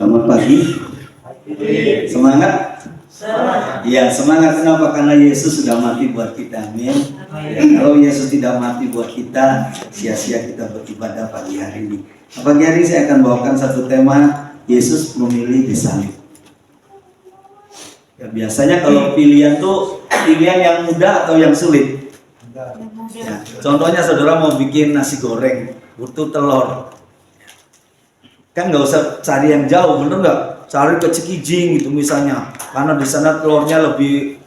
Selamat pagi. Semangat? Iya, semangat. Kenapa? Karena Yesus sudah mati buat kita. Amin. Ya, kalau Yesus tidak mati buat kita, sia-sia kita beribadah pagi hari ini. Pagi hari ini saya akan bawakan satu tema, Yesus memilih disalib. Ya, biasanya kalau pilihan tuh pilihan yang mudah atau yang sulit. Ya, contohnya saudara mau bikin nasi goreng, butuh telur. Kan nggak usah cari yang jauh, bener nggak? Cari ke Cikijing gitu misalnya, karena di sana telurnya lebih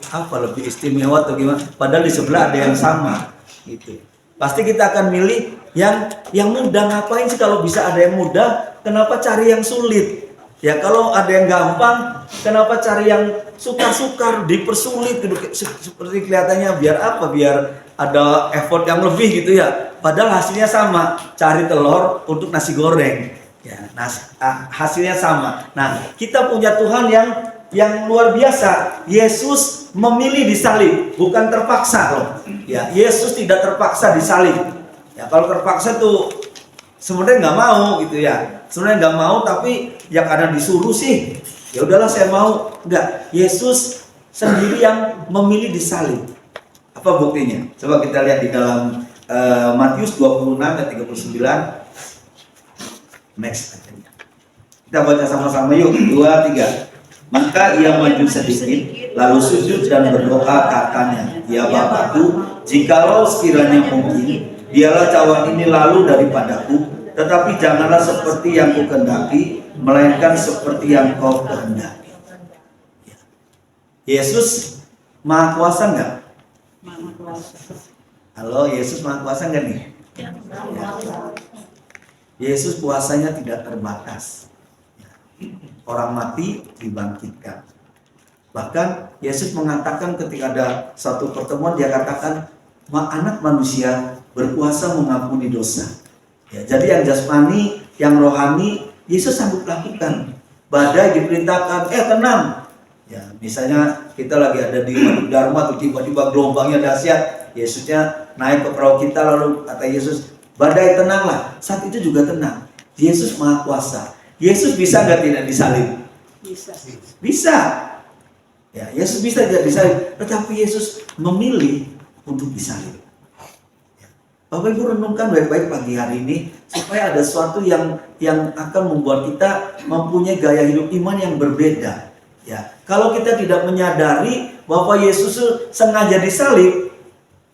istimewa atau gimana. Padahal di sebelah ada yang sama, gitu. Pasti kita akan milih yang mudah. Ngapain sih kalau bisa ada yang mudah? Kenapa cari yang sulit? Ya kalau ada yang gampang, kenapa cari yang sukar-sukar, dipersulit gitu, seperti kelihatannya biar apa? Biar ada effort yang lebih gitu ya. Padahal hasilnya sama, cari telur untuk nasi goreng. Ya, hasilnya sama. Nah, kita punya Tuhan yang luar biasa. Yesus memilih disalib, bukan terpaksa loh. Ya, Yesus tidak terpaksa disalib. Ya, kalau terpaksa tuh sebenarnya nggak mau gitu ya. Sebenarnya nggak mau, tapi ya karena disuruh sih. Ya udahlah saya mau. Enggak, Yesus sendiri yang memilih disalib. Apa buktinya? Coba kita lihat di dalam Matius 26 dan 39. Next. Kita baca sama-sama yuk. 2, 3. Maka ia maju sedikit, lalu sujud dan berdoa, katanya, ya Bapakku, jikalau sekiranya mungkin, biarlah cawan ini lalu daripadaku, tetapi janganlah seperti yang kukehendaki, melainkan seperti yang kau kehendaki. Yesus maha kuasa enggak? Maha kuasa. Halo, Yesus maha kuasa enggak nih? Ya. Yesus kuasanya tidak terbatas. Orang mati dibangkitkan. Bahkan Yesus mengatakan ketika ada satu pertemuan, dia katakan, anak manusia berkuasa mengampuni dosa. Ya, jadi yang jasmani, yang rohani, Yesus sanggup lakukan. Badai diperintahkan, tenang. Ya, misalnya kita lagi ada di Waduk Dharma, atau tiba-tiba gelombangnya dahsyat, Yesusnya naik ke perahu kita, lalu kata Yesus, badai tenanglah. Saat itu juga tenang. Yesus maha kuasa. Yesus bisa nggak tidak disalib? Bisa. Bisa. Ya, Yesus bisa tidak disalib. Tetapi Yesus memilih untuk disalib. Ya. Bapak Ibu renungkan baik-baik pagi hari ini supaya ada sesuatu yang akan membuat kita mempunyai gaya hidup iman yang berbeda. Ya, kalau kita tidak menyadari bahwa Yesus sengaja disalib,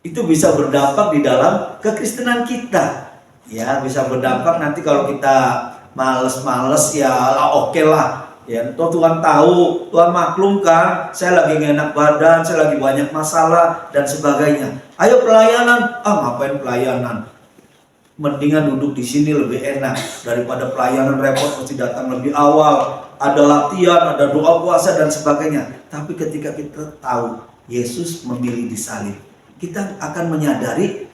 itu bisa berdampak di dalam kekristenan kita. Ya, bisa berdampak nanti kalau kita males-males ya oke lah. Ya, Tuhan tahu, Tuhan maklumkan, saya lagi gak enak badan, saya lagi banyak masalah dan sebagainya. Ayo pelayanan, ngapain pelayanan? Mendingan duduk di sini lebih enak daripada pelayanan repot mesti datang lebih awal. Ada latihan, ada doa puasa dan sebagainya. Tapi ketika kita tahu Yesus memilih disalib, kita akan menyadari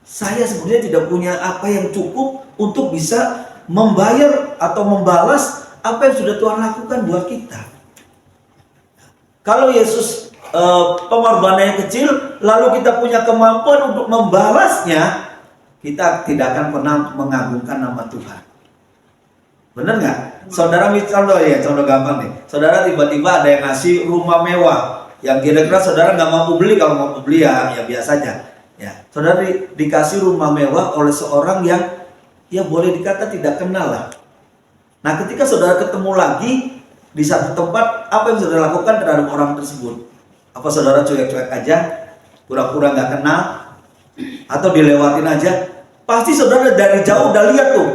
saya sebenarnya tidak punya apa yang cukup untuk bisa membayar atau membalas apa yang sudah Tuhan lakukan buat kita. Kalau Yesus pengorbanannya kecil, lalu kita punya kemampuan untuk membalasnya, kita tidak akan pernah mengagungkan nama Tuhan. Benar nggak? Saudara, contoh gampang nih. Saudara tiba-tiba ada yang ngasih rumah mewah, yang kira-kira saudara nggak mampu beli. Kalau mampu beli ya biasa aja. Ya, saudara dikasih rumah mewah oleh seorang yang boleh dikata tidak kenal lah. Nah, ketika saudara ketemu lagi di satu tempat, apa yang saudara lakukan terhadap orang tersebut? Apa saudara cuek-cuek aja, pura-pura nggak kenal, atau dilewatin aja? Pasti saudara dari jauh udah lihat tuh,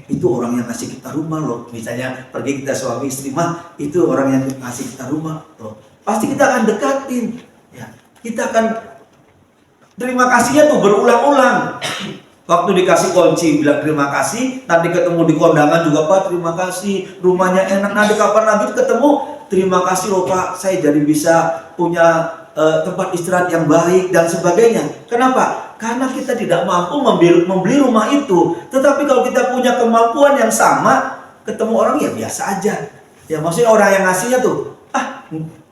itu orang yang ngasih kita rumah loh. Misalnya pergi kita suami istri, itu orang yang ngasih kita rumah loh. Pasti kita akan dekatin, ya. Kita akan terima kasihnya tuh berulang-ulang. Waktu dikasih kunci bilang terima kasih, nanti ketemu di kondangan juga, Pak terima kasih, rumahnya enak, nanti kapan lagi ketemu, terima kasih loh Pak, saya jadi bisa punya tempat istirahat yang baik dan sebagainya. Kenapa? Karena kita tidak mampu membeli rumah itu. Tetapi kalau kita punya kemampuan yang sama, ketemu orang ya biasa aja. Ya maksudnya orang yang ngasihnya tuh,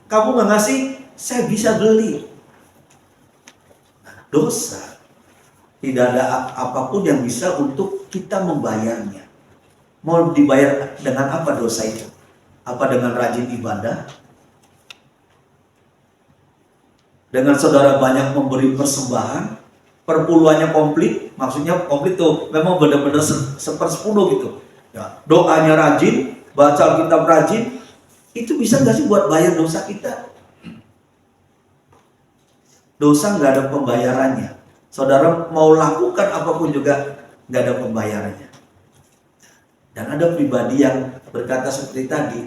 kamu nggak ngasih, saya bisa beli. Dosa. Tidak ada apapun yang bisa untuk kita membayarnya. Mau dibayar dengan apa dosa itu? Apa dengan rajin ibadah? Dengan saudara banyak memberi persembahan, perpuluhannya komplit, maksudnya komplit tuh memang benar-benar sepersepuluh gitu. Ya, doanya rajin, baca Alkitab rajin, itu bisa nggak sih buat bayar dosa kita? Dosa nggak ada pembayarannya. Saudara mau lakukan apapun juga nggak ada pembayarannya. Dan ada pribadi yang berkata seperti tadi,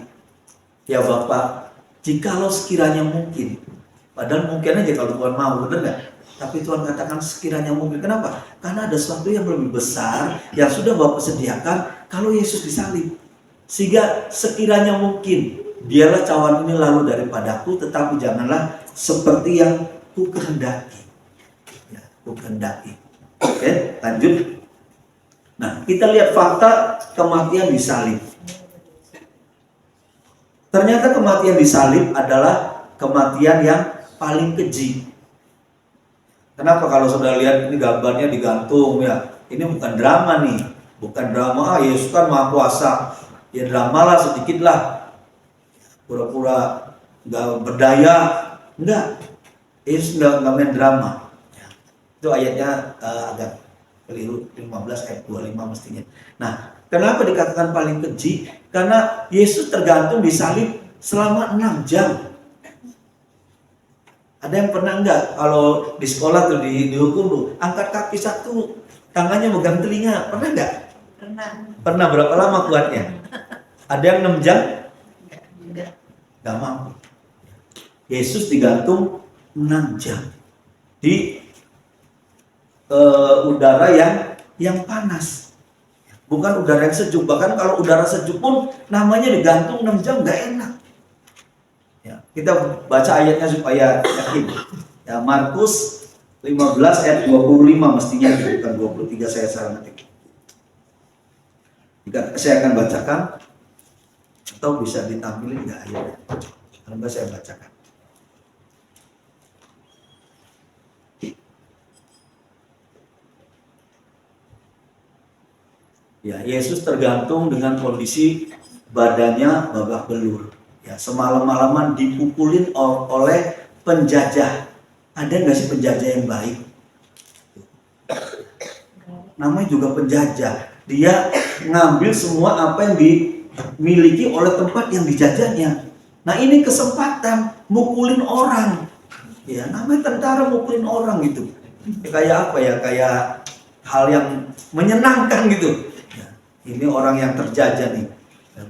ya Bapak, jikalau sekiranya mungkin, padahal mungkin aja kalau Tuhan mau, benar nggak? Tapi Tuhan katakan sekiranya mungkin. Kenapa? Karena ada sesuatu yang lebih besar yang sudah Bapak sediakan kalau Yesus disalib. Sehingga sekiranya mungkin, biarlah cawan ini lalu daripadaku, tetapi janganlah seperti yang ku kehendaki. Ya, ku kehendaki. Oke, lanjut. Nah, kita lihat fakta kematian disalib. Ternyata kematian disalib adalah kematian yang paling keji. Kenapa? Kalau saudara lihat ini gambarnya digantung ya. Ini bukan drama nih, bukan drama. Yesus kan Maha Kuasa. Ya drama lah sedikit lah. Pura-pura nggak berdaya, enggak. Yesus nggak main drama. Ya. Itu ayatnya agak keliru, 15 ayat 25 mestinya. Nah, kenapa dikatakan paling keji? Karena Yesus tergantung disalib selama 6 jam. Ada yang pernah enggak kalau di sekolah tuh dihukum tuh, angkat kaki satu, tangannya megang telinga, pernah enggak? Pernah. Berapa lama kuatnya? Ada yang 6 jam? Enggak mampu. Yesus digantung 6 jam di udara yang panas, bukan udara yang sejuk. Bahkan kalau udara sejuk pun namanya digantung 6 jam nggak enak. Ya, kita baca ayatnya supaya yakin. Ya, Markus 15 ayat 25 mestinya, bukan 23, saya salah ngetik. Saya akan bacakan atau bisa ditampilin nggak ayatnya? Kalau saya bacakan. Ya, Yesus tergantung dengan kondisi badannya babak belur. Ya, semalam-malaman dipukulin oleh penjajah. Ada nggak sih penjajah yang baik? Namanya juga penjajah. Dia ngambil semua apa yang dimiliki oleh tempat yang dijajahnya. Nah, ini kesempatan mukulin orang. Ya, namanya tentara mukulin orang gitu. Kayak apa ya? Kayak hal yang menyenangkan gitu. Ini orang yang terjajah nih,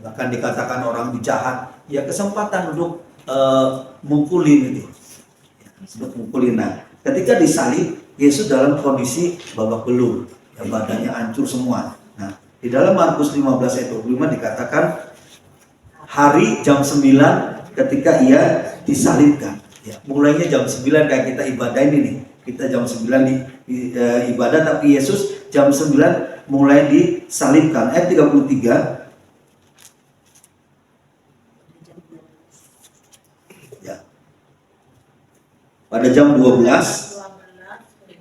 bahkan dikatakan orang jahat, ya kesempatan untuk mukulin itu, untuk mukulin. Nah, ketika disalib, Yesus dalam kondisi babak belur, ya badannya hancur semua. Nah, di dalam Markus 15 ayat 25 dikatakan hari jam 9 ketika ia disalibkan. Ya, mulainya jam 9 kayak kita ibadah ini nih. Kita jam 9 di ibadah, tapi Yesus jam 9 mulai disalibkan. Ayat 33. Ya. Pada jam 12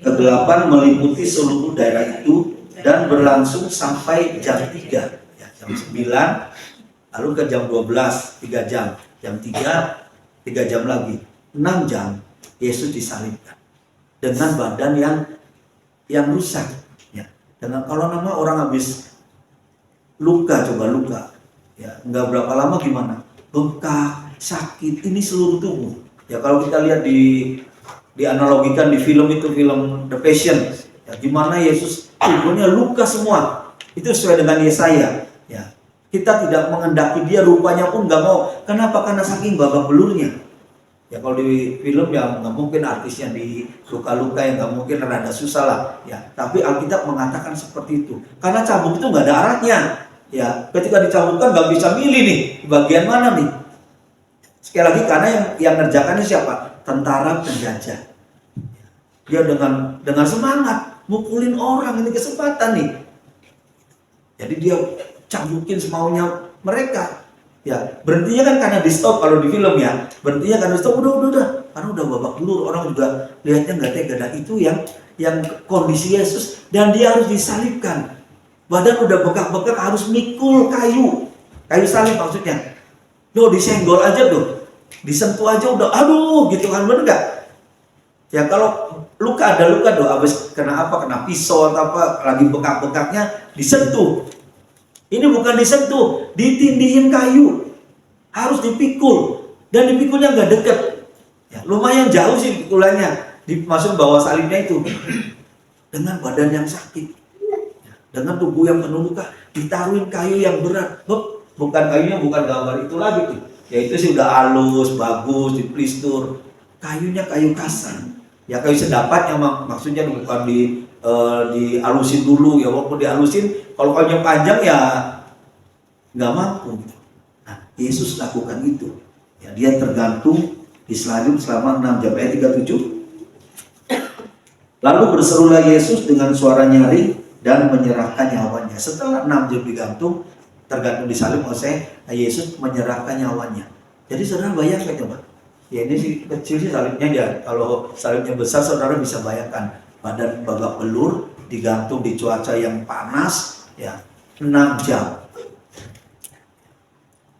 kegelapan meliputi seluruh daerah itu dan berlangsung sampai jam 3. Ya, jam 9 lalu ke jam 12, 3 jam. Jam 3 jam lagi. 6 jam Yesus disalibkan dengan badan yang rusak. Dengan kalau nama orang habis luka, coba luka, ya nggak berapa lama gimana? Bengkak, sakit, ini seluruh tubuh. Ya kalau kita lihat dianalogikan di film itu, film The Passion, ya gimana Yesus tubuhnya luka semua. Itu sesuai dengan Yesaya. Ya kita tidak mengendaki dia, rupanya pun nggak mau. Kenapa? Karena saking babak belurnya. Ya kalau di film ya nggak mungkin artisnya di luka-luka, yang nggak mungkin rada susah lah. Ya, tapi Alkitab mengatakan seperti itu. Karena cambuk itu nggak ada arahnya. Ya, ketika dicambukkan nggak bisa milih nih bagian mana nih. Sekali lagi karena yang ngerjakannya siapa? Tentara penjajah. Dia dengan semangat mukulin orang, ini kesempatan nih. Jadi dia cambukin semaunya mereka. Ya, berhentinya kan karena di stop kalau di film ya. Berhentinya karena stop, udah. Karena udah babak belur, orang juga lihatnya nggak tega. Dan itu yang kondisi Yesus, dan dia harus disalibkan. Badan udah bekak-bekak, harus mikul kayu salib maksudnya. Loh disenggol aja tuh, disentuh aja udah, aduh gitu kan, bener nggak? Ya kalau luka ada luka doh, habis kena apa, kena pisau atau apa, lagi bekak-bekaknya disentuh. Ini bukan disentuh, ditindihin kayu, harus dipikul, dan dipikulnya nggak deket. Ya, lumayan jauh sih pikulannya, dimasuk bawah salibnya itu, dengan badan yang sakit, dengan tubuh yang penuh luka, ditaruhin kayu yang berat. Bukan kayunya, bukan gambar itu lagi tuh. Ya itu sih udah halus, bagus, diplistur. Kayunya kayu kasar. Ya kayu sedapat yang maksudnya bukan dihalusin dulu ya, walaupun dihalusin kalau kayunya panjang ya nggak mampu gitu. Nah, Yesus lakukan itu. Ya, dia tergantung di salib selama 6 jam. Ayat 37. Lalu berserulah Yesus dengan suara nyaring dan menyerahkan nyawanya. Setelah 6 jam digantung, tergantung di salib oleh Yesus menyerahkan nyawanya. Jadi saudara bayangkan coba. Ya ini sih kecil sih salibnya ya. Kalau salibnya besar saudara bisa bayangkan. Badan babak belur digantung di cuaca yang panas ya 6 jam.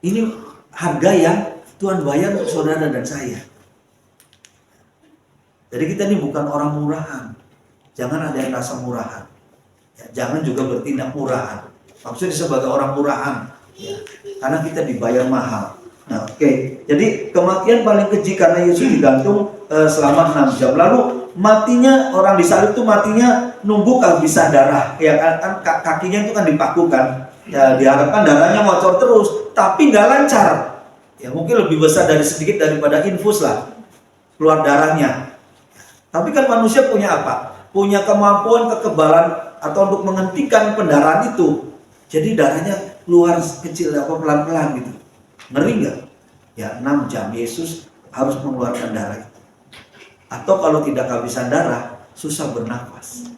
Ini harga yang Tuhan bayar untuk saudara dan saya. Jadi kita ini bukan orang murahan. Jangan ada yang rasa murahan. Ya, jangan juga bertindak murahan. Maksudnya sebagai orang murahan. Ya, karena kita dibayar mahal. Nah, oke. Jadi kematian paling keji karena Yesus digantung selama 6 jam. Lalu matinya orang disalib itu matinya nunggu kehabisan darah. Ya kan kakinya itu kan dipakukan. Ya diharapkan darahnya ngocor terus, tapi nggak lancar. Ya mungkin lebih besar dari sedikit daripada infus lah keluar darahnya. Tapi kan manusia punya apa? Punya kemampuan kekebalan atau untuk menghentikan pendarahan itu. Jadi darahnya keluar kecil apa pelan-pelan gitu. Ngeri nggak? Ya 6 jam Yesus harus mengeluarkan darah itu. Atau kalau tidak kehabisan darah, susah bernafas.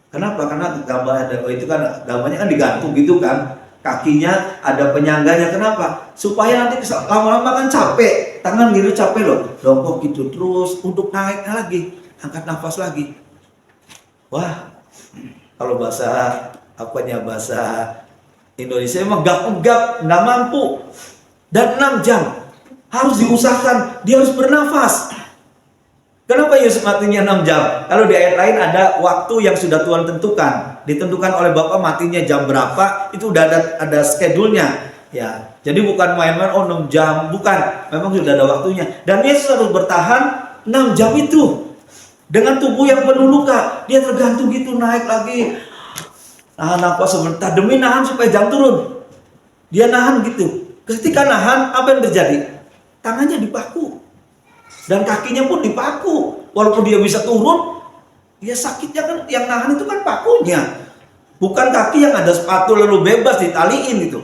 Kenapa? Karena gambar itu kan gambarnya kan digantung gitu kan. Kakinya ada penyangganya. Kenapa? Supaya nanti lama-lama kan capek. Tangan gitu capek loh. Dongkok gitu terus untuk naiknya lagi. Angkat nafas lagi. Wah, kalau bahasa Indonesia emang gap-gap, nggak mampu. Dan 6 jam harus diusahakan, dia harus bernafas. Kenapa Yesus matinya 6 jam? Kalau di ayat lain ada waktu yang sudah Tuhan tentukan, ditentukan oleh Bapa matinya jam berapa, itu udah ada schedule-nya. Ya, jadi bukan main-main 6 jam, bukan. Memang sudah ada waktunya. Dan Yesus harus bertahan 6 jam itu. Dengan tubuh yang penuh luka, dia tergantung gitu naik lagi. Nahan nafas sebentar demi nahan supaya jam turun. Dia nahan gitu. Ketika nahan, apa yang terjadi? Tangannya dipaku. Dan kakinya pun dipaku. Walaupun dia bisa turun, dia sakitnya kan yang nahan itu kan pakunya. Bukan kaki yang ada sepatu lalu bebas ditaliin gitu.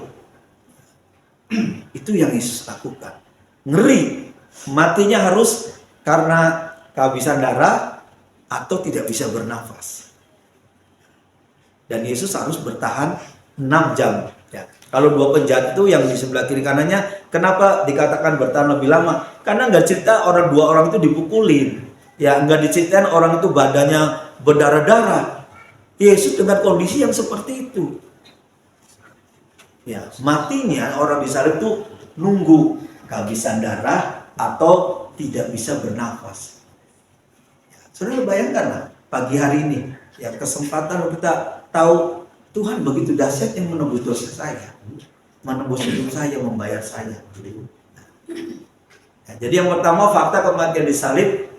Itu yang Yesus lakukan. Ngeri. Matinya harus karena kehabisan darah atau tidak bisa bernafas. Dan Yesus harus bertahan 6 jam. Ya. Kalau dua penjahat itu yang di sebelah kiri kanannya, kenapa dikatakan bertahan lebih lama? Karena nggak cerita dua orang itu dipukulin. Ya nggak diceritain orang itu badannya berdarah-darah. Yesus dengan kondisi yang seperti itu. Ya, matinya orang disalib itu nunggu kehabisan darah atau tidak bisa bernafas. Saudara bayangkan lah, pagi hari ini, ya kesempatan kita tahu Tuhan begitu dahsyat yang menembus dosa saya, menembus hidup saya, membayar saya. Nah, jadi yang pertama fakta kematian disalib,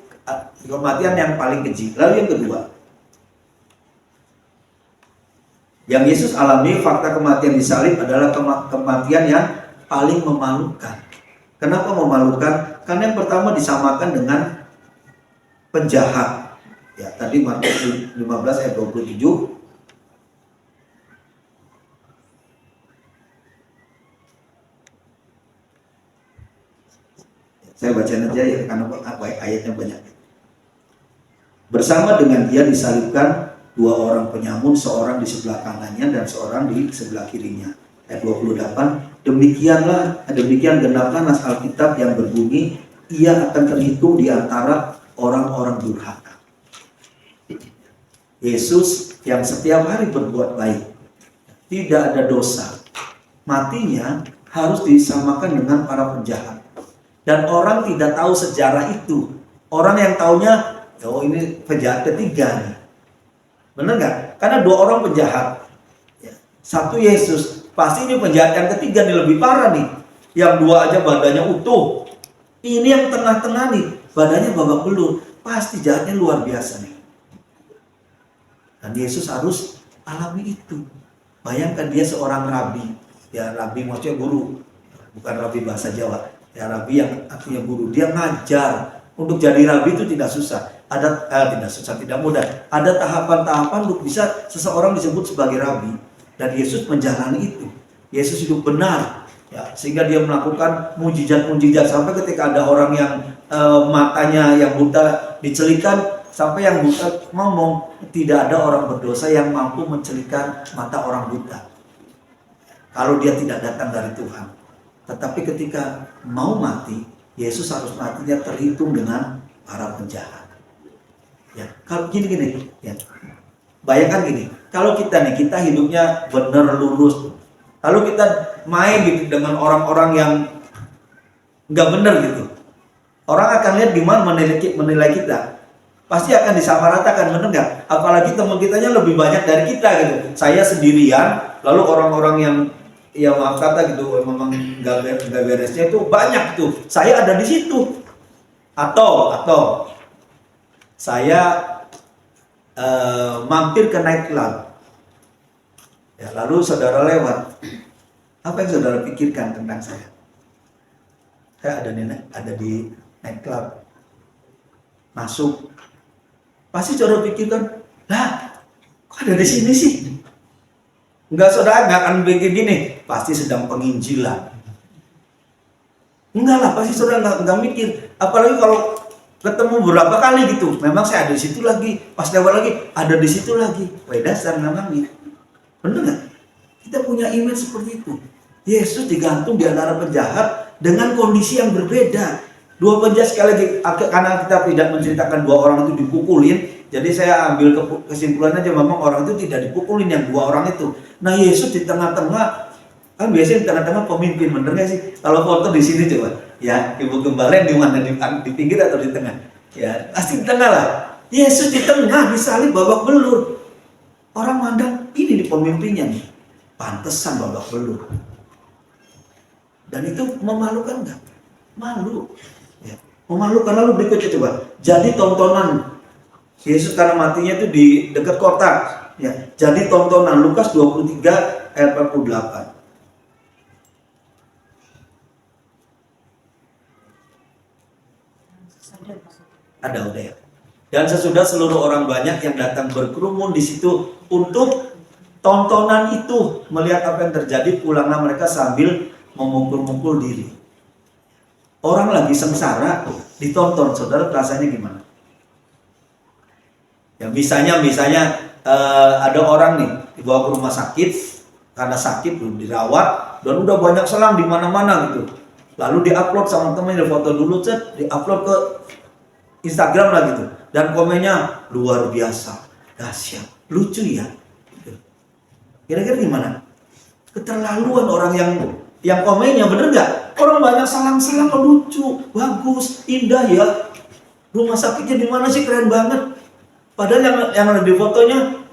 kematian yang paling keji. Lalu yang kedua, yang Yesus alami fakta kematian disalib adalah kematian yang paling memalukan. Kenapa memalukan? Karena yang pertama disamakan dengan penjahat. Ya, tadi Markus 15 ayat 27. Saya bacain aja ya karena ayatnya banyak. Bersama dengan dia disalibkan dua orang penyamun, seorang di sebelah kanannya dan seorang di sebelah kirinya. Ayat 28. Demikian genaplah nas Alkitab yang berbunyi, ia akan terhitung di antara orang-orang durhaka. Yesus yang setiap hari berbuat baik, tidak ada dosa, matinya harus disamakan dengan para penjahat. Dan orang tidak tahu sejarah itu. Orang yang taunya, oh ini penjahat ketiga nih. Benar nggak? Karena 2 orang penjahat, satu Yesus, pasti ini penjahat yang ketiga nih lebih parah nih. Yang 2 aja badannya utuh. Ini yang tengah-tengah nih, badannya babak belur. Pasti jahatnya luar biasa nih. Dan Yesus harus alami itu. Bayangkan dia seorang rabi. Ya rabi maksudnya guru. Bukan rabi bahasa Jawa. Ya rabi yang artinya guru. Dia ngajar. Untuk jadi rabi itu tidak susah. Tidak susah, tidak mudah. Ada tahapan-tahapan untuk bisa seseorang disebut sebagai rabi. Dan Yesus menjalani itu. Yesus hidup benar. Ya, sehingga dia melakukan mujizat-mujizat sampai ketika ada orang yang matanya yang buta dicelikan, sampai yang buta ngomong, tidak ada orang berdosa yang mampu mencelikan mata orang buta kalau dia tidak datang dari Tuhan. Tetapi ketika mau mati, Yesus harus matinya terhitung dengan para penjahat. Ya, kalau gini ya. Bayangkan gini, kalau kita hidupnya benar lurus, lalu kita main gitu dengan orang-orang yang nggak benar gitu, orang akan lihat gimana menilai kita. Pasti akan disamaratakan, benar nggak? Apalagi teman kitanya lebih banyak dari kita gitu. Saya sendirian, lalu orang-orang yang maaf kata gitu memang nggak beresnya itu banyak tuh. Saya ada di situ. Atau saya mampir ke nightclub. Ya, lalu saudara lewat. Apa yang saudara pikirkan tentang saya? Saya ada di nightclub. Masuk. Pasti saudara pikirkan, lah, kok ada di sini sih? Saudara nggak akan pikir gini, pasti sedang penginjilan. Enggak lah, pasti saudara nggak mikir. Apalagi kalau ketemu berapa kali gitu, memang saya ada di situ lagi, pas lewat lagi, ada di situ lagi. Wah, dasar namanya. Benar nggak? Kita punya image seperti itu. Yesus digantung di antara penjahat dengan kondisi yang berbeda. 2 penjahat, sekali lagi, karena kita tidak menceritakan 2 orang itu dipukulin, jadi saya ambil kesimpulan aja, memang orang itu tidak dipukulin yang 2 orang itu. Nah, Yesus di tengah-tengah, kan biasanya di tengah-tengah pemimpin, bener nggak sih? Kalau foto di sini coba, ya, ibu gembala yang di mana, di pinggir atau di tengah? Ya, pasti di tengah lah. Yesus di tengah, disalib babak belur. Orang mandang ini di pemimpinnya nih, pantesan babak belur. Dan itu memalukan nggak? Malu. Ya. Memalukan. Lalu berikutnya coba, jadi tontonan. Yesus karena matinya itu di dekat kota. Ya, jadi tontonan. Lukas 23 ayat 48. Ada udah ya. Dan sesudah seluruh orang banyak yang datang berkerumun di situ untuk tontonan itu, melihat apa yang terjadi, pulanglah mereka sambil memukul-mukul diri. Orang lagi sengsara ditonton, saudara rasanya gimana? Ya misalnya ada orang nih dibawa ke rumah sakit karena sakit, belum dirawat dan udah banyak selang di mana-mana gitu. Lalu diupload sama temennya, foto dulu diupload ke Instagram lah gitu. Dan komennya luar biasa, dahsyat, lucu ya. Kira-kira gimana? Keterlaluan orang yang komennya, bener nggak? Orang banyak selang-selang, lucu, bagus, indah ya. Rumah sakitnya di mana sih, keren banget. Padahal yang ada di fotonya,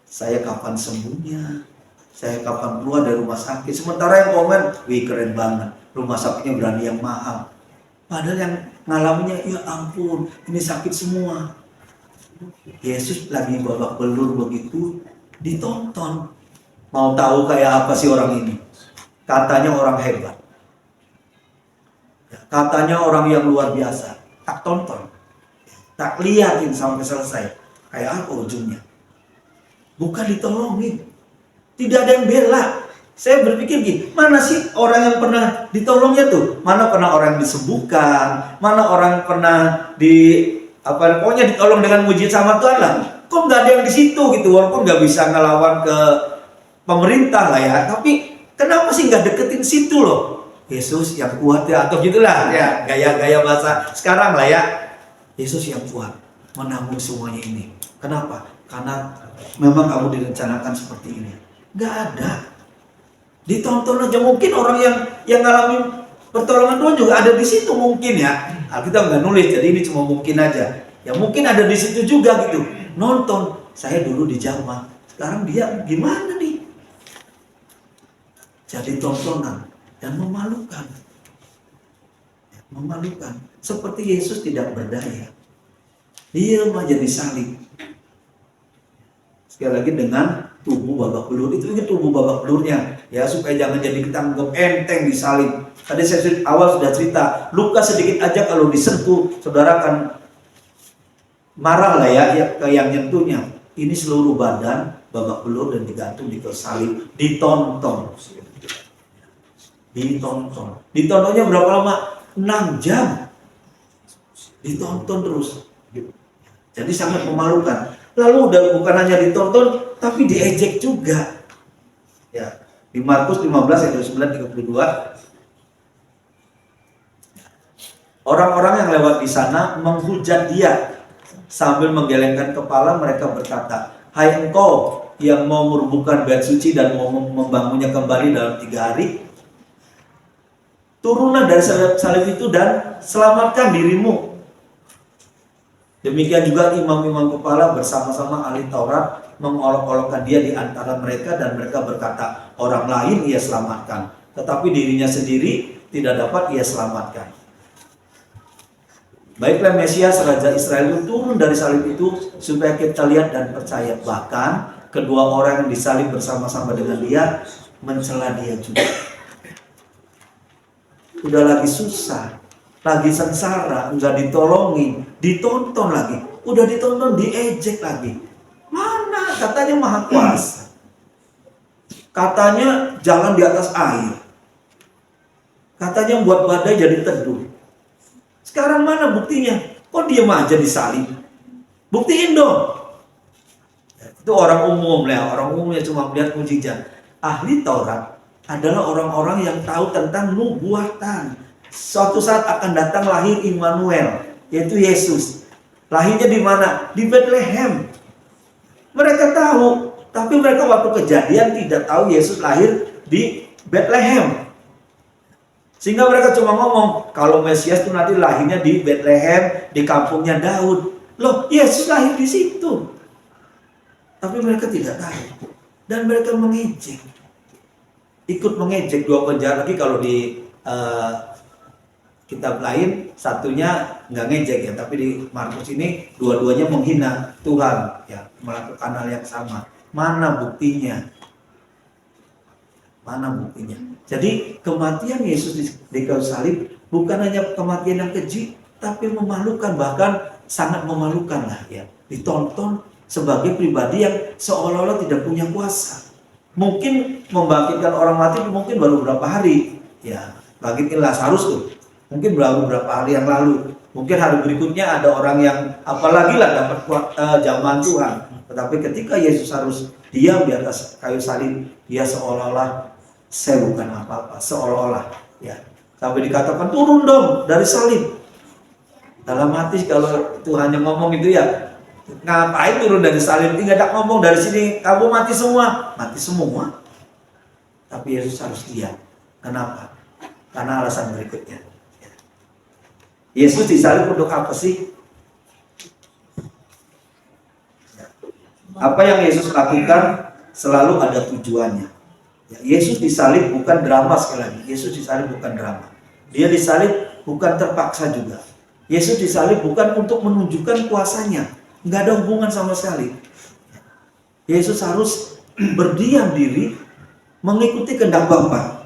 saya kapan sembuhnya, saya kapan keluar dari rumah sakit. Sementara yang komen, wih keren banget, rumah sakitnya berani yang mahal. Padahal yang ngalaminnya, ya ampun, ini sakit semua. Yesus lagi babak belur begitu, ditonton. Mau tahu kayak apa sih orang ini? Katanya orang hebat, katanya orang yang luar biasa. Tak tonton, tak liatin sampai selesai. Kayak apa ujungnya? Bukan ditolongin, tidak ada yang bela. Saya berpikir gini, mana sih orang yang pernah ditolongnya tuh? Mana pernah orang disembuhkan? Mana orang pernah pokoknya ditolong dengan mujizat sama Tuhan lah. Kok nggak ada yang di situ gitu? Walaupun nggak bisa ngelawan ke pemerintah lah ya, tapi kenapa sih nggak deketin situ loh? Yesus yang kuat ya, atau gitulah ya, gaya-gaya bahasa sekarang lah ya. Yesus yang kuat menanggung semuanya ini. Kenapa? Karena memang kamu direncanakan seperti ini. Nggak ada. Ditonton aja, mungkin orang yang ngalamin pertolongan Tuhan juga ada di situ mungkin ya. Alkitab nggak nulis, jadi ini cuma mungkin aja. Ya mungkin ada di situ juga gitu. Nonton, saya dulu di Jawa, sekarang dia gimana nih? Jadi tontonan dan memalukan. Memalukan. Seperti Yesus tidak berdaya. Dia aja disalib. Sekali lagi dengan tubuh babak belur. Itu ini tubuh babak belurnya. Ya supaya jangan jadi kita anggap enteng disalib. Tadi saya awal sudah cerita. Luka sedikit aja kalau disentuh, saudara akan marah lah ya ke yang nyentuhnya. Ini seluruh badan babak belur dan digantung di salib. Ditonton. Ditontonnya berapa lama? 6 jam. Ditonton terus. Jadi sangat memalukan. Lalu udah bukan hanya ditonton, tapi diejek juga. Ya, di Markus 15 ayat 29-32. Orang-orang yang lewat di sana menghujat dia. Sambil menggelengkan kepala mereka berkata, "Hai engkau yang mau merubuhkan bait suci dan mau membangunnya kembali dalam 3 hari, turunlah dari salib itu dan selamatkan dirimu." Demikian juga imam-imam kepala bersama-sama ahli Taurat mengolok-olokkan dia di antara mereka dan mereka berkata, orang lain ia selamatkan, tetapi dirinya sendiri tidak dapat ia selamatkan. Baiklah Mesias Raja Israel itu turun dari salib itu supaya kita lihat dan percaya. Bahkan kedua orang yang disalib bersama-sama dengan dia mencela dia juga. Udah lagi susah, lagi sengsara, enggak ditolongin, ditonton lagi, udah ditonton diejek lagi. Mana katanya maha kuasa, katanya jalan di atas air, katanya buat badai jadi teduh. Sekarang mana buktinya? Kok diem aja disalib? Buktiin dong. Itu orang umum lah, orang umumnya cuma melihat mujizat. Ahli Taurat adalah orang-orang yang tahu tentang nubuatan. Suatu saat akan datang lahir Immanuel, yaitu Yesus. Lahirnya di mana? Di Bethlehem. Mereka tahu, tapi mereka waktu kejadian tidak tahu Yesus lahir di Bethlehem. Sehingga mereka cuma ngomong, kalau Mesias itu nanti lahirnya di Bethlehem, di kampungnya Daud. Loh, Yesus lahir di situ. Tapi mereka tidak tahu. Dan mereka mengejek. Ikut mengejek. 2 penjahat lagi kalau di kitab lain, satunya nggak ngejek ya. Tapi di Markus ini, dua-duanya menghina Tuhan. Ya, melakukan hal yang sama. Mana buktinya? Mana buktinya? Jadi kematian Yesus di kayu salib bukan hanya kematian yang keji, tapi memalukan, bahkan sangat memalukan lah ya. Ditonton sebagai pribadi yang seolah-olah tidak punya kuasa. Mungkin membangkitkan orang mati mungkin baru beberapa hari, ya bangkitin Lazarus tuh, mungkin baru beberapa hari yang lalu. Mungkin hari berikutnya ada orang yang apalagi lah dapat zaman Tuhan. Tetapi ketika Yesus harus diam di atas kayu salib, dia seolah-olah saya bukan apa-apa, seolah-olah ya. Sampai dikatakan turun dong dari salib. Dalam hati kalau Tuhan yang ngomong itu ya, ngapain turun dari salib? Tinggal tak ngomong dari sini kamu mati semua, mati semua. Tapi Yesus harus diam. Kenapa? Karena alasan berikutnya. Yesus disalib untuk apa sih? Apa yang Yesus lakukan selalu ada tujuannya. Yesus disalib bukan drama, sekali lagi. Yesus disalib bukan drama. Dia disalib bukan terpaksa juga. Yesus disalib bukan untuk menunjukkan kuasanya. Nggak ada hubungan sama sekali. Yesus harus berdiam diri mengikuti kehendak Bapa.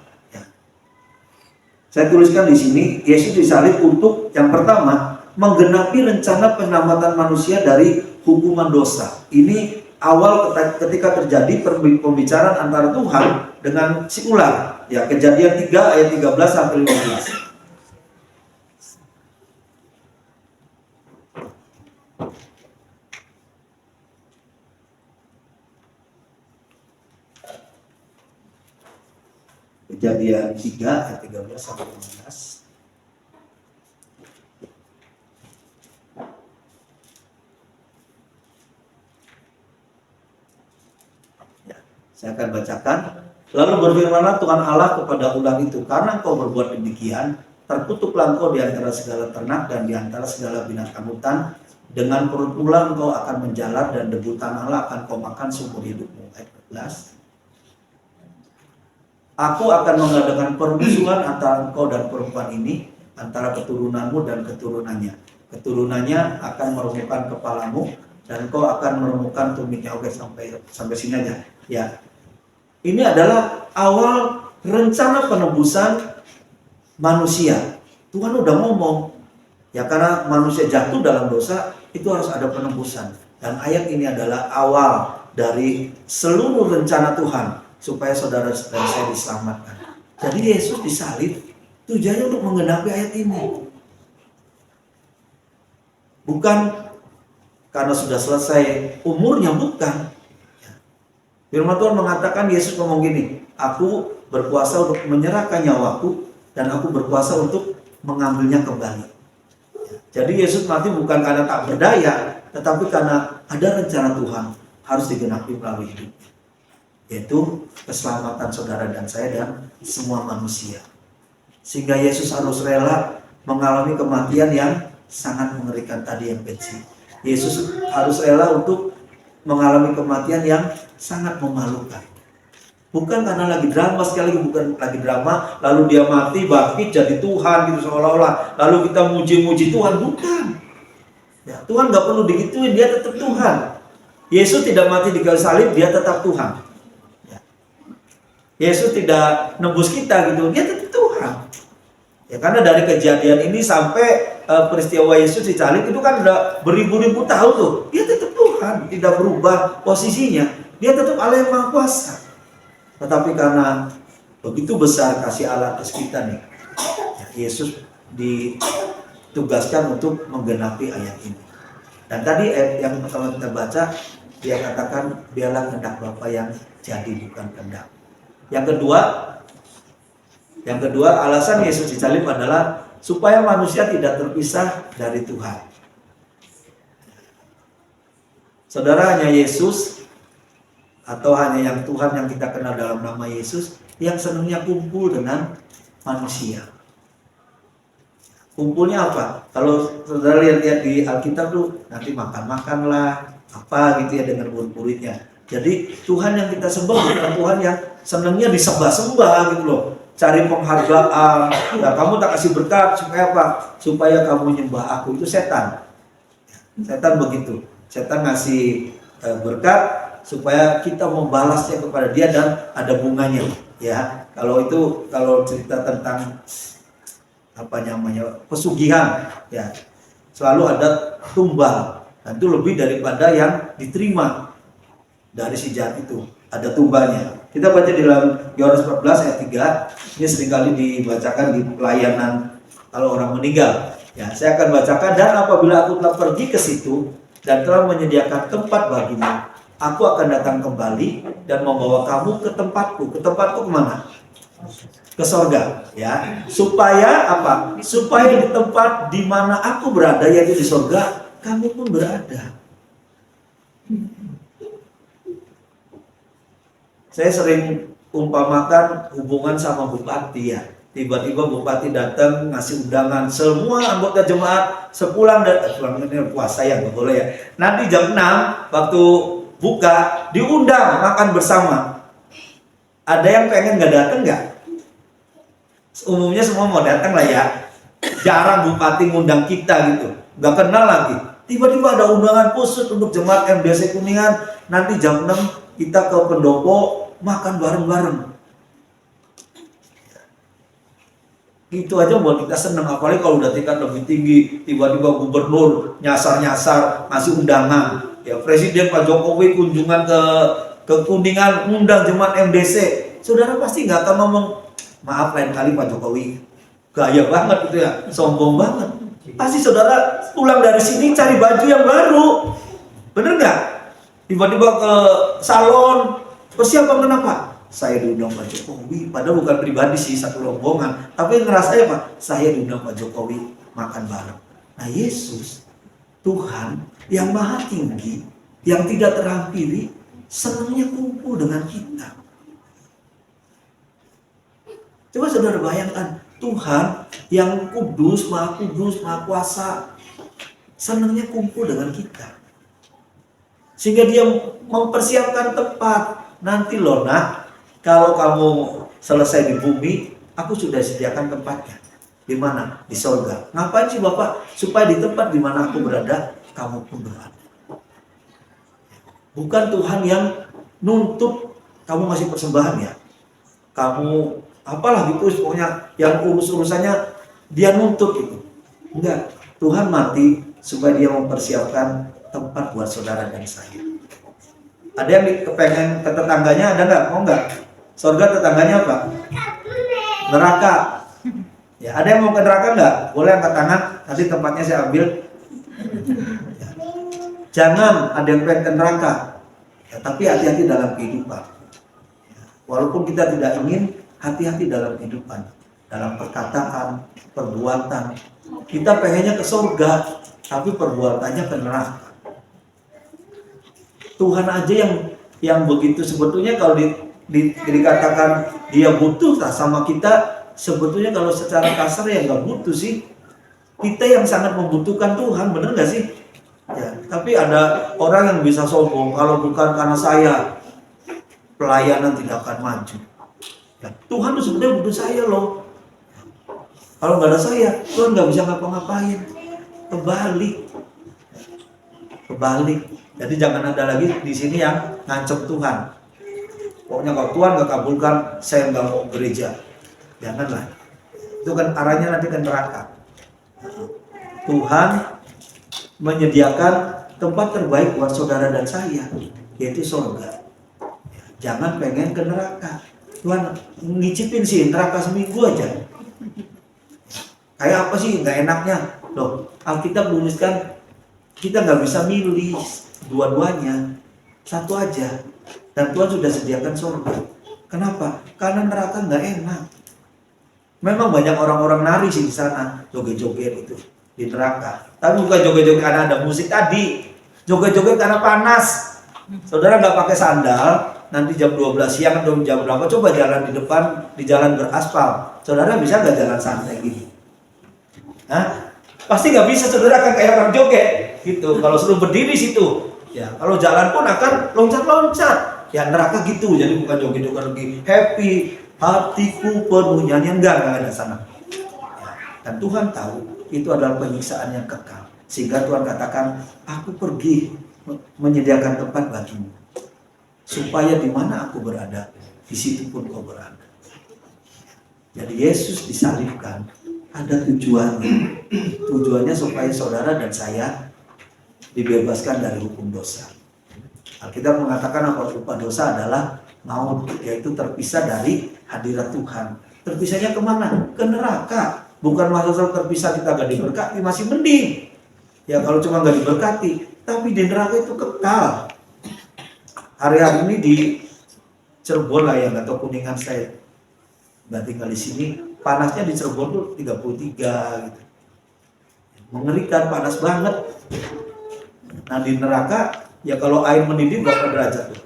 Saya tuliskan di sini, Yesus disalib untuk yang pertama menggenapi rencana penyelamatan manusia dari hukuman dosa. Ini awal ketika terjadi pembicaraan antara Tuhan dengan si ular. Ya, Kejadian 3 ayat 13 sampai 15. Kejadian 3 ayat 13 sampai 15. Saya akan bacakan Lalu berfirmanlah Tuhan Allah kepada ular itu, karena engkau berbuat demikian, terkutuklah engkau di antara segala ternak dan di antara segala binatang hutan. Dengan perut ular engkau akan menjalar dan debu tanahlah akan kau makan seumur hidupmu. Ayat 14. Aku akan mengadakan permusuhan antara engkau dan perempuan ini, antara keturunanmu dan keturunannya. Keturunannya akan meremukkan kepalamu dan engkau akan meremukkan tumitnya. Oke, sampai sini aja. Ya. Ini adalah awal rencana penebusan manusia. Tuhan udah ngomong, ya karena manusia jatuh dalam dosa, itu harus ada penebusan. Dan ayat ini adalah awal dari seluruh rencana Tuhan supaya saudara dan saya diselamatkan. Jadi Yesus disalib tujuannya untuk menggenapi ayat ini. Bukan karena sudah selesai umurnya, bukan. Firman Tuhan mengatakan, Yesus ngomong gini, aku berkuasa untuk menyerahkan nyawaku dan aku berkuasa untuk mengambilnya kembali. Jadi Yesus mati bukan karena tak berdaya, tetapi karena ada rencana Tuhan harus digenapi melalui hidup, yaitu keselamatan saudara dan saya dan semua manusia. Sehingga Yesus harus rela mengalami kematian yang sangat mengerikan tadi yang pensi. Yesus harus rela untuk mengalami kematian yang sangat memalukan. Bukan karena lagi drama, sekali lagi bukan lagi drama, lalu dia mati bangkit jadi Tuhan gitu seolah-olah. Lalu kita muji-muji Tuhan, bukan. Ya, Tuhan gak perlu digituin, dia tetap Tuhan. Yesus tidak mati di kayu salib, dia tetap Tuhan. Ya. Yesus tidak nebus kita gitu, dia tetap Tuhan. Ya, karena dari kejadian ini sampai peristiwa Yesus disalib itu kan udah beribu-ribu tahun tuh. Dia tetap Tuhan, tidak berubah posisinya. Dia tetap Allah yang Maha Kuasa. Tetapi karena begitu besar kasih Allah atas kita nih, Yesus ditugaskan untuk menggenapi ayat ini. Dan tadi ayat yang pertama kita baca, dia katakan biarlah kehendak Bapa yang jadi, bukan kehendak. Yang kedua, alasan Yesus disalib adalah supaya manusia tidak terpisah dari Tuhan. Saudara, hanya Yesus atau hanya yang Tuhan yang kita kenal dalam nama Yesus yang senangnya kumpul dengan manusia. Kumpulnya apa? Kalau saudara lihat di Alkitab tuh nanti makan-makan lah, apa gitu ya dengan murid-muridnya. Jadi Tuhan yang kita sembah bukan Tuhan yang senangnya disembah-sembah gitu loh. Cari penghargaan, ya kamu tak kasih berkat supaya apa? Supaya kamu nyembah aku. Itu setan. Setan begitu. Setan ngasih berkat supaya kita membalasnya kepada dia dan ada bunganya. Ya, kalau cerita tentang pesugihan, ya selalu ada tumbal. Dan itu lebih daripada yang diterima dari si jahat itu. Ada tumbalnya. Kita baca di dalam Yohanes 14 ayat 3. Ini seringkali dibacakan di pelayanan kalau orang meninggal. Ya, saya akan bacakan. Dan apabila aku telah pergi ke situ dan telah menyediakan tempat bagimu, aku akan datang kembali dan membawa kamu ke tempatku. Ke tempatku kemana? Ke sorga. Ya, supaya apa? Supaya di tempat di mana aku berada, yaitu di sorga, kamu pun berada. Saya sering umpamakan hubungan sama bupati ya. Tiba-tiba bupati datang ngasih undangan semua anggota jemaat sepulang dari puasa ya, nggak boleh ya. Nanti jam 6 waktu buka diundang makan bersama. Ada yang pengen nggak datang nggak? Umumnya semua mau datang lah ya. Jarang bupati ngundang kita gitu, nggak kenal lagi. Tiba-tiba ada undangan khusus untuk jemaat MDC Kuningan. Nanti jam 6 kita ke pendopo makan bareng-bareng. Itu aja buat kita seneng, apalagi kalau udah tingkat lebih tinggi, tiba-tiba gubernur nyasar-nyasar ngasih undangan. Ya, Presiden Pak Jokowi kunjungan ke Kuningan, undang jemaat MDC. Saudara pasti nggak akan ngomong, maaf lain kali Pak Jokowi, gaya banget gitu ya, sombong banget. Pasti saudara pulang dari sini cari baju yang baru, bener nggak? Tiba-tiba ke salon, persiapan kenapa? Saya diundang Pak Jokowi, padahal bukan pribadi sih, satu rombongan, tapi ngerasanya Pak, saya diundang Pak Jokowi makan bareng. Nah, Yesus, Tuhan yang maha tinggi, yang tidak terampili, senangnya kumpul dengan kita. Coba saudara bayangkan, Tuhan yang kudus, maha kuasa, senangnya kumpul dengan kita. Sehingga dia mempersiapkan tempat. Nanti loh nak, kalau kamu selesai di bumi, aku sudah sediakan tempatnya. Di mana? Di sorga. Ngapain sih Bapak? Supaya di tempat di mana aku berada, kamu pun berada. Bukan Tuhan yang nuntut kamu ngasih persembahan ya. Kamu apalah gitu, pokoknya yang urusannya dia nuntut itu. Enggak. Tuhan mati supaya dia mempersiapkan tempat buat saudara dan saya. Ada yang kepengen ke tetangganya, ada nggak? Mau nggak? Sorga tetangganya apa? Neraka. Ya, ada yang mau ke neraka nggak? Boleh angkat tangan, nanti tempatnya saya ambil. Ya. Jangan ada yang pengen ke neraka. Ya, tapi hati-hati dalam kehidupan. Ya. Walaupun kita tidak ingin, hati-hati dalam kehidupan, dalam perkataan, perbuatan. Kita pengennya ke surga, tapi perbuatannya ke neraka. Tuhan aja yang begitu, sebetulnya kalau dikatakan dia butuh sama kita, sebetulnya kalau secara kasar ya nggak butuh sih. Kita yang sangat membutuhkan Tuhan, bener nggak sih? Ya, tapi ada orang yang bisa sombong, kalau bukan karena saya, pelayanan tidak akan maju. Ya, Tuhan tuh sebenarnya butuh saya loh. Kalau nggak ada saya, Tuhan nggak bisa ngapa-ngapain. Kebalik. Jadi jangan ada lagi di sini yang ngancem Tuhan. Pokoknya kalau Tuhan nggak kabulkan, saya nggak mau gereja. Janganlah. Itu kan arahnya nanti ke neraka. Tuhan menyediakan tempat terbaik buat saudara dan saya, yaitu surga. Jangan pengen ke neraka. Tuhan ngicipin sih neraka seminggu aja. Kayak apa sih nggak enaknya? Loh, Alkitab menuliskan kita nggak bisa milih dua-duanya, satu aja. Dan Tuhan sudah sediakan surga. Kenapa? Karena neraka nggak enak. Memang banyak orang-orang nari sih di sana, joget-joget itu di neraka. Tapi bukan joget-joget karena ada musik tadi, joget-joget karena panas. Saudara nggak pakai sandal, nanti jam 12 siang atau jam berapa, coba jalan di depan, di jalan beraspal. Saudara bisa nggak jalan santai gini? Hah? Pasti nggak bisa, saudara akan kayak orang joget gitu. Kalau suruh berdiri situ, ya kalau jalan pun akan loncat-loncat. Ya neraka gitu, jadi bukan joget-joget lagi happy, hatiku penuh nyanyian, enggak ada sana. Ya, dan Tuhan tahu itu adalah penyiksaan yang kekal. Sehingga Tuhan katakan, aku pergi menyediakan tempat bagimu. Supaya di mana aku berada, di situ pun kau berada. Jadi Yesus disalibkan, ada tujuannya. Tujuannya supaya saudara dan saya dibebaskan dari hukum dosa. Alkitab mengatakan apa upah dosa adalah maut, yaitu terpisah dari hadirat Tuhan. Terpisahnya kemana? Ke neraka. Bukan masalah terpisah kita gak diberkati, masih mending. Ya kalau cuma gak diberkati, tapi di neraka itu kekal. Hari-hari ini di Cirebon lah ya, atau Kuningan, saya nggak tinggal di sini. Panasnya di Cirebon tuh 33 gitu. Mengerikan, panas banget. Nah di neraka, ya kalau air mendidih berapa derajat tuh?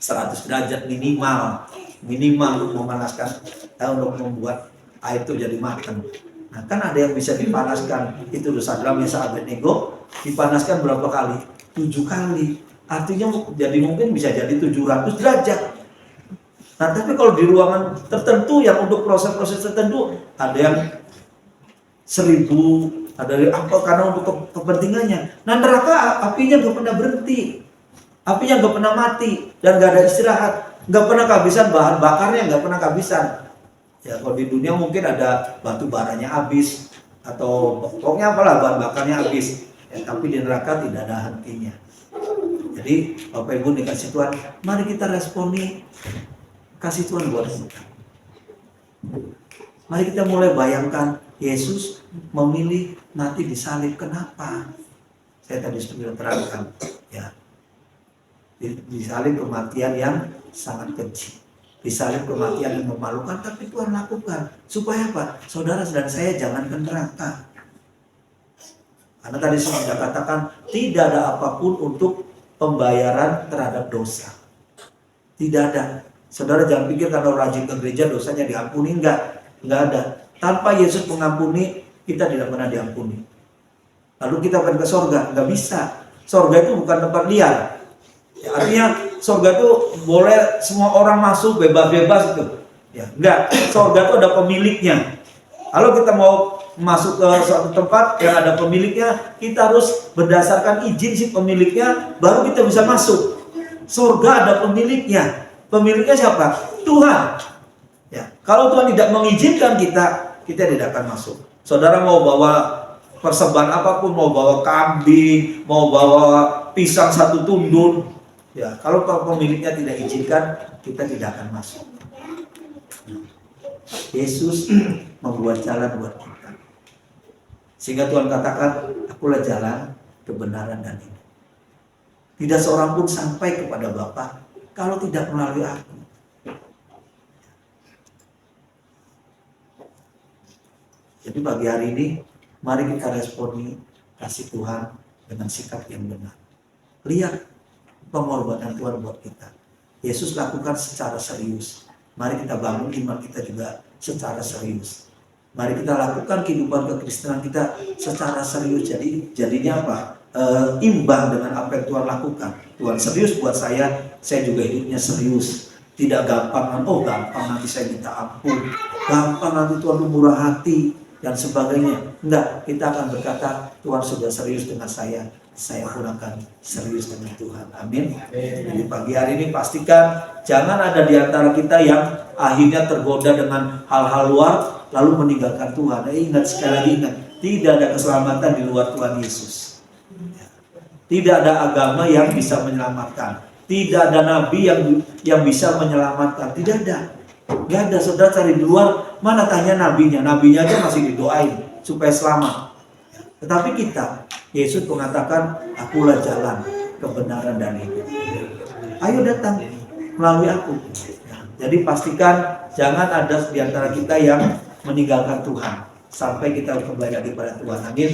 100 derajat minimal untuk memanaskan, untuk membuat air itu jadi matang. Nah kan ada yang bisa dipanaskan, itu Sadrak Mesakh Abednego dipanaskan berapa kali? 7 kali. Artinya jadi mungkin bisa jadi 700 derajat. Nah tapi kalau di ruangan tertentu yang untuk proses-proses tertentu ada yang 1000, ada yang apa karena untuk kepentingannya. Nah neraka apinya gak pernah berhenti, apinya gak pernah mati dan gak ada istirahat, gak pernah kehabisan bahan bakarnya, gak pernah kehabisan. Ya kalau di dunia mungkin ada batu baranya habis atau pokoknya apalah bahan bakarnya habis. Ya, tapi di neraka tidak ada hentinya. Jadi Bapak Ibu dikasih Tuhan, mari kita responi kasih Tuhan buat kita. Mari kita mulai bayangkan Yesus memilih mati disalib. Kenapa? Saya tadi sudah terangkan, ya. Disalib kematian yang sangat keji, disalib kematian yang memalukan, tapi Tuhan lakukan supaya apa? Saudara dan saya jangan ke neraka. Karena tadi saya sudah katakan tidak ada apapun untuk pembayaran terhadap dosa. Tidak ada. Saudara jangan pikir kalau rajin ke gereja dosanya diampuni, enggak ada. Tanpa Yesus mengampuni, kita tidak pernah diampuni. Lalu kita akan ke sorga, nggak bisa. Sorga itu bukan tempat liar. Ya, artinya sorga itu boleh semua orang masuk bebas-bebas itu. Ya, enggak. Sorga itu ada pemiliknya. Kalau kita mau masuk ke suatu tempat yang ada pemiliknya, kita harus berdasarkan izin si pemiliknya, baru kita bisa masuk. Sorga ada pemiliknya. Pemiliknya siapa? Tuhan. Ya, kalau Tuhan tidak mengizinkan kita tidak akan masuk. Saudara mau bawa persembahan apapun, mau bawa kambing, mau bawa pisang 1 tundun, ya kalau pemiliknya tidak izinkan, kita tidak akan masuk. Yesus membuat jalan buat kita. Sehingga Tuhan katakan, akulah jalan, kebenaran dan hidup. Tidak seorang pun sampai kepada Bapa kalau tidak melalui aku. Jadi pagi hari ini, mari kita responi kasih Tuhan dengan sikap yang benar. Lihat pengorbanan Tuhan buat kita. Yesus lakukan secara serius. Mari kita bangun iman kita juga secara serius. Mari kita lakukan kehidupan kekristenan kita secara serius. Jadi jadinya apa? Imbang dengan apa yang Tuhan lakukan. Tuhan serius buat saya juga hidupnya serius. Tidak gampang, gampang nanti saya minta ampun, gampang nanti Tuhan murah hati dan sebagainya. Enggak, kita akan berkata Tuhan sudah serius dengan saya pun akan serius dengan Tuhan. Amin. Jadi pagi hari ini pastikan jangan ada di antara kita yang akhirnya tergoda dengan hal-hal luar lalu meninggalkan Tuhan. Ingat, sekali lagi ingat, tidak ada keselamatan di luar Tuhan Yesus. Tidak ada agama yang bisa menyelamatkan. Tidak ada nabi yang bisa menyelamatkan. Tidak ada. Tidak ada. Saudara cari di luar, mana tanya nabinya. Nabinya aja masih didoain supaya selamat. Tetapi kita, Yesus mengatakan, akulah jalan, kebenaran dan hidup. Ayo datang melalui aku. Jadi pastikan jangan ada di antara kita yang meninggalkan Tuhan sampai kita kembali kepada Tuhan. Amin.